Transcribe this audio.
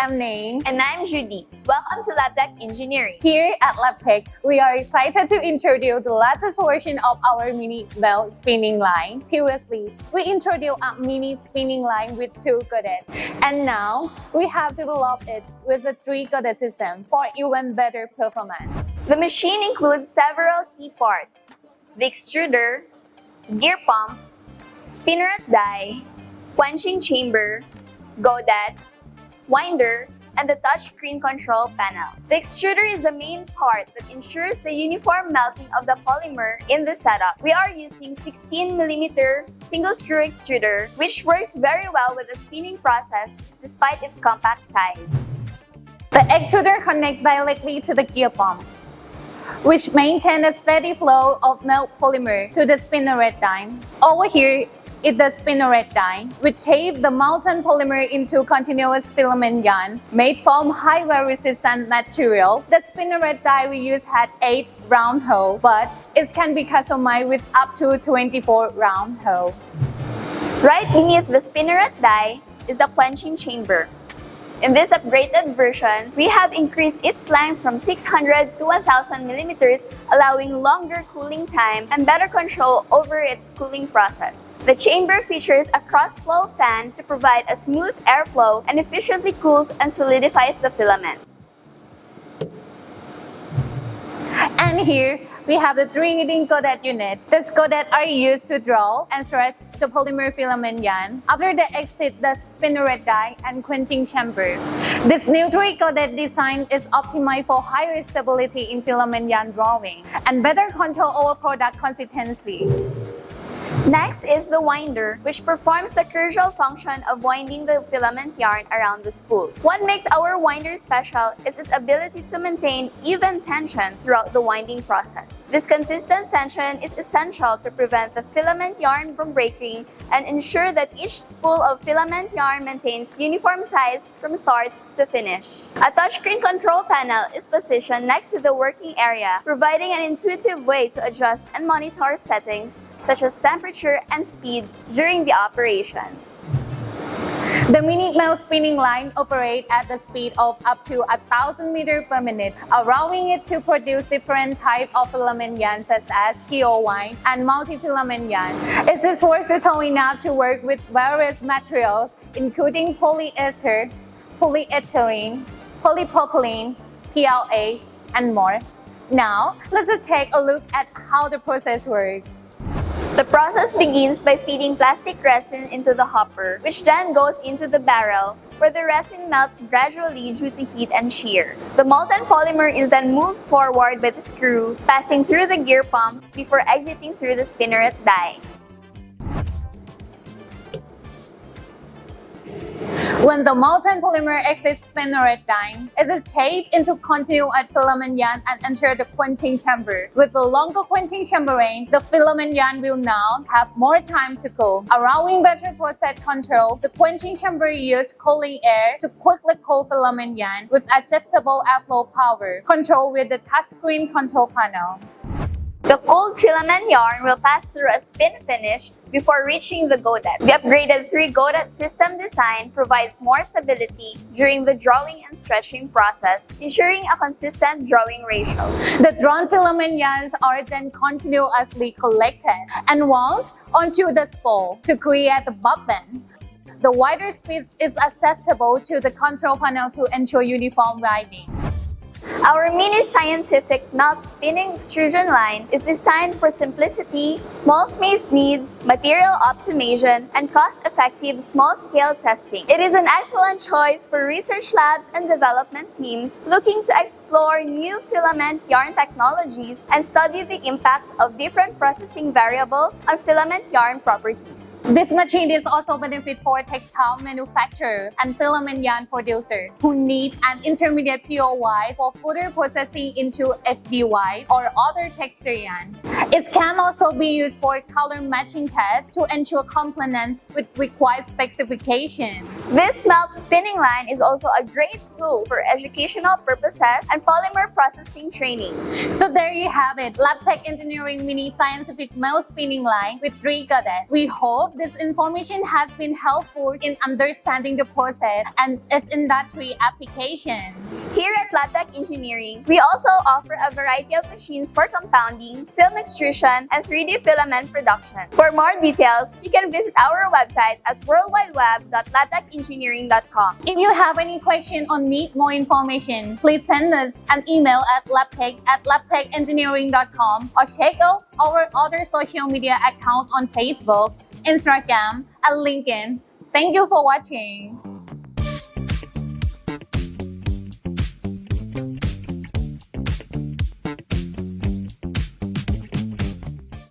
I'm Nain. And I'm Judy. Welcome to Labtech Engineering. Here at Labtech, we are excited to introduce the latest version of our mini belt spinning line. Previously, we introduced a mini spinning line with 2 Godets. And now, we have developed it with a 3 Godet system for even better performance. The machine includes several key parts: the extruder, gear pump, spinneret die, quenching chamber, Godets, winder, and the touchscreen control panel. The extruder is the main part that ensures the uniform melting of the polymer in the setup. We are using 16mm single screw extruder, which works very well with the spinning process despite its compact size. The extruder connects directly to the gear pump, which maintains a steady flow of melt polymer to the spinneret die. Over here is the spinneret die, which tapes the molten polymer into continuous filament yarns made from high wear-resistant material. The spinneret die we use had 8 round holes, but it can be customized with up to 24 round holes. Right beneath the spinneret die is the quenching chamber. In this upgraded version, we have increased its length from 600 to 1000 millimeters, allowing longer cooling time and better control over its cooling process. The chamber features a cross-flow fan to provide a smooth airflow and efficiently cools and solidifies the filament. And here, we have the 3 leading Godet units. These Godets are used to draw and stretch the polymer filament yarn after they exit the spinneret die and quenching chamber. This new 3 Godet design is optimized for higher stability in filament yarn drawing and better control over product consistency. Next is the winder, which performs the crucial function of winding the filament yarn around the spool. What makes our winder special is its ability to maintain even tension throughout the winding process. This consistent tension is essential to prevent the filament yarn from breaking and ensure that each spool of filament yarn maintains uniform size from start to finish. A touchscreen control panel is positioned next to the working area, providing an intuitive way to adjust and monitor settings such as temperature and speed during the operation. The mini belt spinning line operates at the speed of up to 1000 meters per minute, allowing it to produce different types of filament yarn such as POY and multi-filament yarn. It is versatile enough to work with various materials, including polyester, polyethylene, polypropylene, PLA, and more. Now, let's just take a look at how the process works. The process begins by feeding plastic resin into the hopper, which then goes into the barrel, where the resin melts gradually due to heat and shear. The molten polymer is then moved forward by the screw, passing through the gear pump before exiting through the spinneret die. When the molten polymer exits spinneret die, it is taped into continuous filament yarn and enters the quenching chamber. With the longer quenching chamber range, the filament yarn will now have more time to cool, allowing better process control. The quenching chamber uses cooling air to quickly cool filament yarn with adjustable airflow power, controlled with the touchscreen control panel. The cooled filament yarn will pass through a spin finish before reaching the Godet. The upgraded 3 Godet system design provides more stability during the drawing and stretching process, ensuring a consistent drawing ratio. The drawn filament yarns are then continuously collected and wound onto the spool to create the bobbin. The wider speed is accessible to the control panel to ensure uniform winding. Our mini scientific melt spinning extrusion line is designed for simplicity, small space needs, material optimization, and cost-effective small-scale testing. It is an excellent choice for research labs and development teams looking to explore new filament yarn technologies and study the impacts of different processing variables on filament yarn properties. This machine is also benefit for textile manufacturer and filament yarn producer who need an intermediate POY for further processing into FDY or other texture yarn. It can also be used for color matching tests to ensure compliance with required specifications. This melt spinning line is also a great tool for educational purposes and polymer processing training. So there you have it, Labtech Engineering Mini Scientific Melt Spinning Line with 3 Godets. We hope this information has been helpful in understanding the process and its industry application. Here at Labtech Engineering, we also offer a variety of machines for compounding, film extrusion, and 3D filament production. For more details, you can visit our website at worldwideweb.labtechengineering.com. If you have any question or need more information, please send us an email at labtech@labtechengineering.com or check out our other social media accounts on Facebook, Instagram, and LinkedIn. Thank you for watching.